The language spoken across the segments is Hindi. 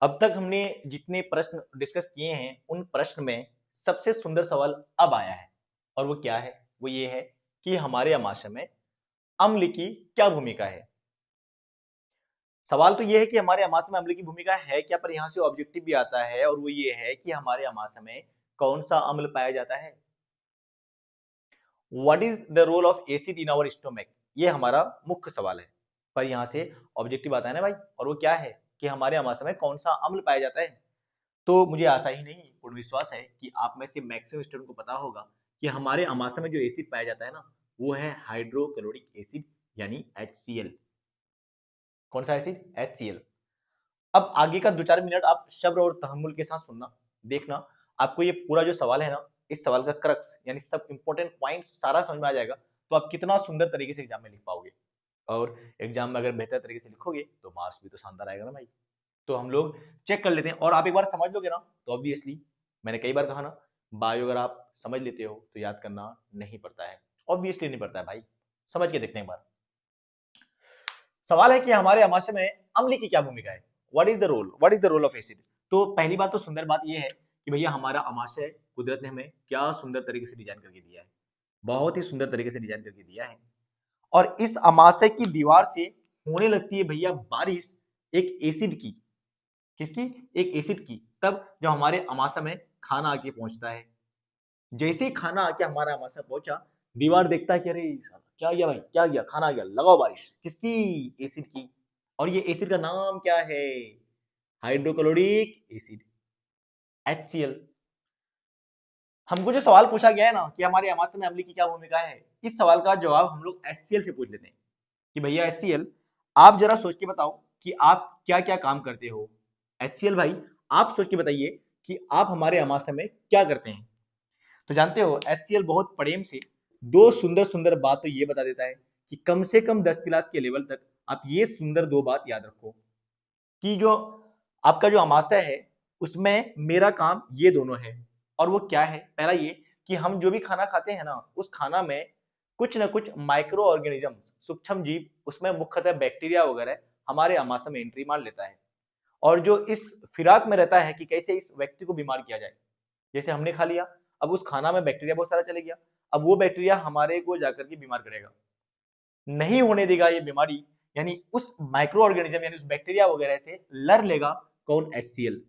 अब तक हमने जितने प्रश्न डिस्कस किए हैं उन प्रश्न में सबसे सुंदर सवाल अब आया है। और वो क्या है? वो ये है कि हमारे आमाशय में अम्ल की क्या भूमिका है। सवाल तो ये है कि हमारे आमाशय में अम्ल की भूमिका है क्या, पर यहाँ से ऑब्जेक्टिव भी आता है और वो ये है कि हमारे आमाशय में कौन सा अम्ल पाया जाता है। What is the role of acid in our stomach, ये हमारा मुख्य सवाल है। पर यहाँ से ऑब्जेक्टिव आता है ना भाई, और वो क्या है कि हमारे आमाशय में कौन सा अम्ल पाया जाता है। तो मुझे आशा ही नहीं पूर्ण विश्वास है कि आप में से मैक्सिमम स्टूडेंट को पता होगा कि हमारे आमाशय में जो एसिड पाया जाता है ना, वो है हाइड्रोक्लोरिक एसिड यानी HCl। कौन सा एसिड? HCl। अब आगे का 2-4 मिनट आप सब्र और तहम्मुल के साथ सुनना, देखना आपको ये पूरा जो सवाल है ना, इस सवाल का क्रक्स यानी सब इंपॉर्टेंट पॉइंट सारा समझ में आ जाएगा। तो आप कितना सुंदर तरीके से एग्जाम में लिख पाओगे, और एग्जाम में अगर बेहतर तरीके से लिखोगे तो मार्क्स भी तो शानदार आएगा ना भाई। तो हम लोग चेक कर लेते हैं, और आप एक बार समझ लोगे ना तो ऑब्वियसली, मैंने कई बार कहा ना, बायो अगर आप समझ लेते हो तो याद करना नहीं पड़ता है। ऑब्वियसली नहीं पड़ता है भाई, समझ के देखते हैं एक बार। सवाल है कि हमारे आमाशय में अम्ल की क्या भूमिका है। What is the role of acid. तो पहली बात तो सुंदर बात यह है कि भैया हमारा आमाशय कुदरत ने हमें क्या सुंदर तरीके से डिजाइन करके दिया है। बहुत ही सुंदर तरीके से डिजाइन करके दिया है। और इस आमाशय की दीवार से होने लगती है भैया बारिश एक एसिड की। किसकी? एक एसिड की। तब जब हमारे आमाशय में खाना आके पहुंचता है, जैसे ही खाना आके हमारा आमाशय पहुंचा, दीवार देखता है कि अरे साला क्या गया भाई, क्या गया, खाना आ गया, लगाओ बारिश। किसकी? एसिड की। और ये एसिड का नाम क्या है? Hydrochloric acid, HCl। हमको जो सवाल पूछा गया है ना कि हमारे आमाशय में अम्ल की क्या भूमिका है, इस सवाल का जवाब हम लोग HCl से पूछ लेते हैं कि भैया HCl, आप जरा सोच के बताओ कि आप क्या क्या काम करते हो। HCl भाई, आप सोच के बताइए कि आप हमारे आमाशय में क्या करते हैं। तो जानते हो HCl बहुत प्रेम से दो सुंदर सुंदर बात तो ये बता देता है कि कम से कम 10 क्लास के लेवल तक आप ये सुंदर दो बात याद रखो कि जो आपका जो आमाशय है उसमें मेरा काम ये दोनों है। और वो क्या है? पहला ये कि हम जो भी खाना खाते हैं ना, उस खाना में कुछ ना कुछ माइक्रो ऑर्गेनिज्म, सूक्ष्म जीव, उसमें मुख्यतः बैक्टीरिया वगैरह हमारे आमाशय में एंट्री मार लेता है। और जो इस फिराक में रहता है कि कैसे इस व्यक्ति को बीमार किया जाए। जैसे हमने खा लिया, अब उस खाना में बैक्टीरिया बहुत सारा चले गया, अब वो बैक्टीरिया हमारे को जाकर के बीमार करेगा, नहीं होने देगा ये बीमारी, यानी उस माइक्रो ऑर्गेनिज्म यानी उस बैक्टीरिया वगैरह से लड़ लेगा। कौन? HCl।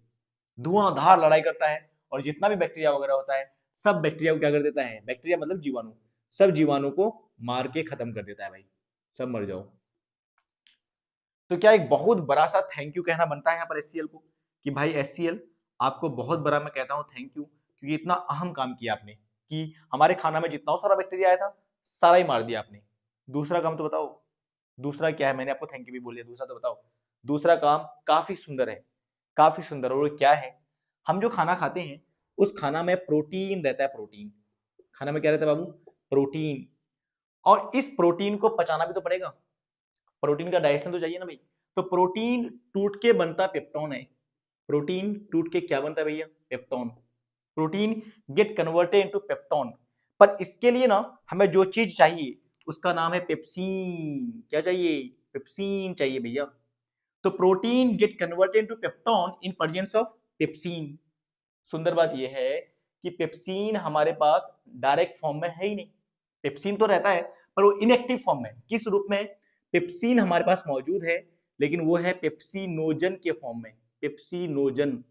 धुआंधार लड़ाई करता है, और जितना भी बैक्टीरिया वगैरह होता है, सब बैक्टीरिया को क्या कर देता है? बैक्टीरिया मतलब जीवाणु, सब जीवाणु को मार के खत्म कर देता है भाई, सब मर जाओ। तो क्या एक बहुत बड़ा सा थैंक यू कहना बनता है यहाँ पर HCl को कि भाई HCl, आपको बहुत बड़ा मैं कहता हूँ थैंक यू, क्योंकि इतना अहम काम किया आपने कि हमारे खाना में जितना सारा बैक्टीरिया आया था सारा ही मार दिया आपने। दूसरा काम तो बताओ, दूसरा क्या है? मैंने आपको थैंक यू भी बोल दिया, दूसरा तो बताओ। दूसरा काम काफी सुंदर है, काफी सुंदर। और वो क्या है? हम जो खाना खाते हैं उस खाना में प्रोटीन रहता है। प्रोटीन खाना में क्या रहता है बाबू? प्रोटीन। और इस प्रोटीन को पचाना भी तो पड़ेगा, प्रोटीन का डाइजेशन तो चाहिए ना भाई। तो प्रोटीन टूट के बनता पेप्टोन है। प्रोटीन टूट के क्या बनता है भैया? Peptone. Protein get converted into peptone. पर इसके लिए ना हमें जो चीज चाहिए उसका नाम है पेप्सिन। क्या चाहिए? पेप्सिन चाहिए भैया। तो protein get converted into peptone in presence of pepsin. सुंदर बात यह है कि पेप्सिन हमारे पास डायरेक्ट फॉर्म में है ही नहीं। पेप्सिन तो रहता है पर वो इनएक्टिव फॉर्म में। किस रूप में? पेप्सिन हमारे पास मौजूद है, लेकिन वो है पेप्सिनोजन के फॉर्म में। पेप्सिनोजन,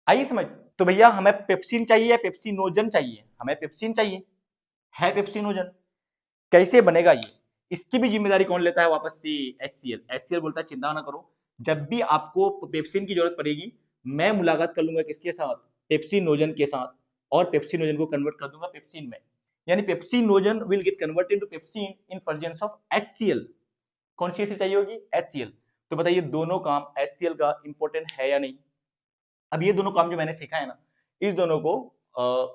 आइए समझ। तो भैया हमें पेप्सिन चाहिए या पेप्सिनोजन चाहिए? हमें पेप्सिन चाहिए, है पेप्सिनोजन। कैसे बनेगा ये? इसकी भी जिम्मेदारी कौन लेता है? वापस से HCl। HCl बोलता है चिंता ना करो, जब भी आपको पेप्सिन की जरूरत पड़ेगी मैं मुलाकात कर लूंगा किसके साथ? पेप्सिनोजन के साथ। और पेप्सिनोजन को कन्वर्ट कर दूंगा पेप्सिन में, यानी pepsinogen will get converted to pepsin in presence of HCl। कौन सी एसिड चाहिए होगी? HCl। तो बताइए दोनों काम HCl का इंपॉर्टेंट है या नहीं? अब ये दोनों काम जो मैंने सीखा है ना, इस दोनों को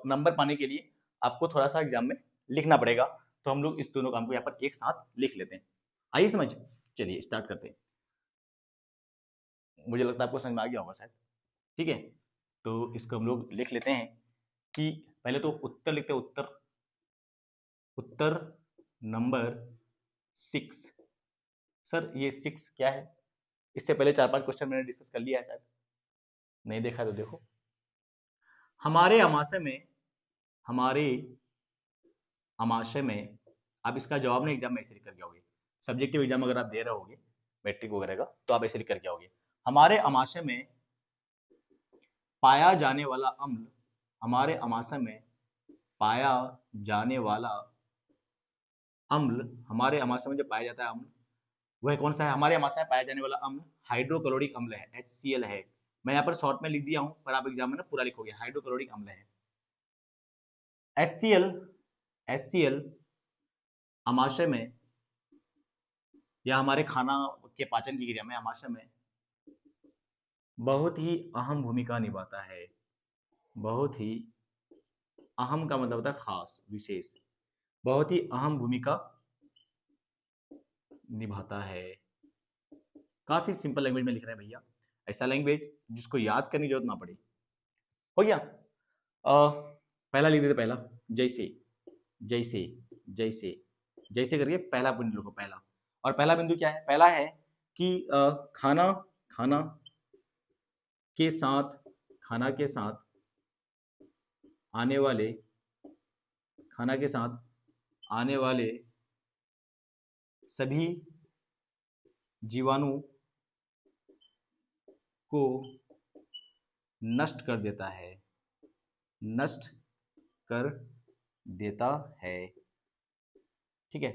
नंबर पाने के लिए आपको थोड़ा सा एग्जाम में लिखना पड़ेगा। तो हम लोग इस दोनों काम को यहाँ पर एक साथ लिख लेते हैं। आइए समझ, चलिए स्टार्ट करते हैं। मुझे लगता है आपको समझ में आ गया होगा शायद। ठीक है, तो इसको हम लोग लिख लेते हैं कि पहले तो उत्तर लिखते हैं। उत्तर, उत्तर नंबर 6। सर ये 6 क्या है? इससे पहले 4-5 क्वेश्चन मैंने डिस्कस कर लिया है, शायद नहीं देखा तो देखो। हमारे अमाशय में आप इसका जवाब नहीं एग्जाम में ऐसे लिख कर जाओगे। सब्जेक्टिव एग्जाम अगर आप दे रहे होगे मैट्रिक वगैरह का, तो आप ऐसे लिख कर जाओगे, हमारे अमाशय में पाया जाने वाला अम्ल, हमारे अमाशय में पाया जाने वाला अम्ल, हमारे अमाशय में जो पाया जाता है अम्ल, वह कौन सा है? हमारे अमाशय में पाया जाने वाला अम्ल हाइड्रोक्लोरिक अम्ल है, HCl है। मैं यहाँ पर शॉर्ट में लिख दिया हूँ, पर आप एग्जाम में ना पूरा लिखोगे, हाइड्रोक्लोरिक अम्ल है। HCl अमाशय में या हमारे खाना के पाचन की क्रिया में अमाशय में बहुत ही अहम भूमिका निभाता है। बहुत ही अहम का मतलब होता है खास, विशेष, बहुत ही अहम भूमिका निभाता है। काफी सिंपल लैंग्वेज में लिख रहे हैं भैया, ऐसा लैंग्वेज जिसको याद करने की जरूरत ना पड़े। हो गया। पहला लिख देते, पहला जैसे जैसे जैसे जैसे करके पहला बिंदु लिखो, पहला। और पहला बिंदु क्या है? पहला है कि खाना खाना के साथ, खाना के साथ आने वाले, खाना के साथ आने वाले सभी जीवाणु को नष्ट कर देता है, नष्ट कर देता है। ठीक है,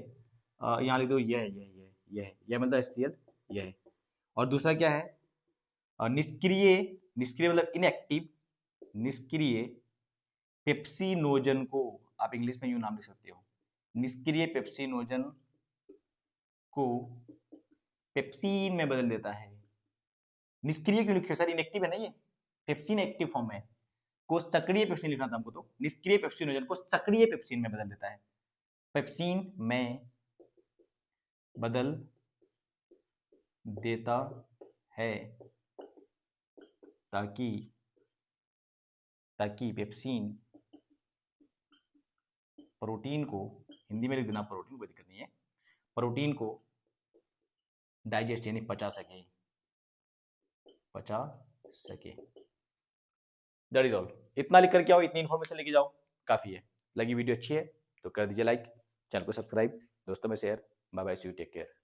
यहाँ लिख दो यह मतलब HCl, यह है। और दूसरा क्या है? निष्क्रिय, निष्क्रिय मतलब इनएक्टिव, निष्क्रिय पेप्सिनोजन को आप इंग्लिश में यूं नाम लिख सकते हो, निष्क्रिय पेप्सिनोजन को पेप्सिन में बदल देता है। निष्क्रिय क्यों लिखे सर? इनएक्टिव है ना ये, पेप्सिन एक्टिव फॉर्म है, को सक्रिय पेप्सिन लिखना था हमको, तो निष्क्रिय पेप्सिनोजन को सक्रिय पेप्सिन में बदल देता है, पेप्सिन में बदल देता है, ताकि पेप्सिन प्रोटीन को, हिंदी में लिख देना प्रोटीन, कोई दिक्कत नहीं है, प्रोटीन को डाइजेस्ट यानी पचा सके, दैट इज ऑल। इतना लिख करके आओ, इतनी इन्फॉर्मेशन लेके जाओ, काफी है। लगी वीडियो अच्छी है तो कर दीजिए लाइक, चैनल को सब्सक्राइब, दोस्तों में share. Bye bye, see you, take care.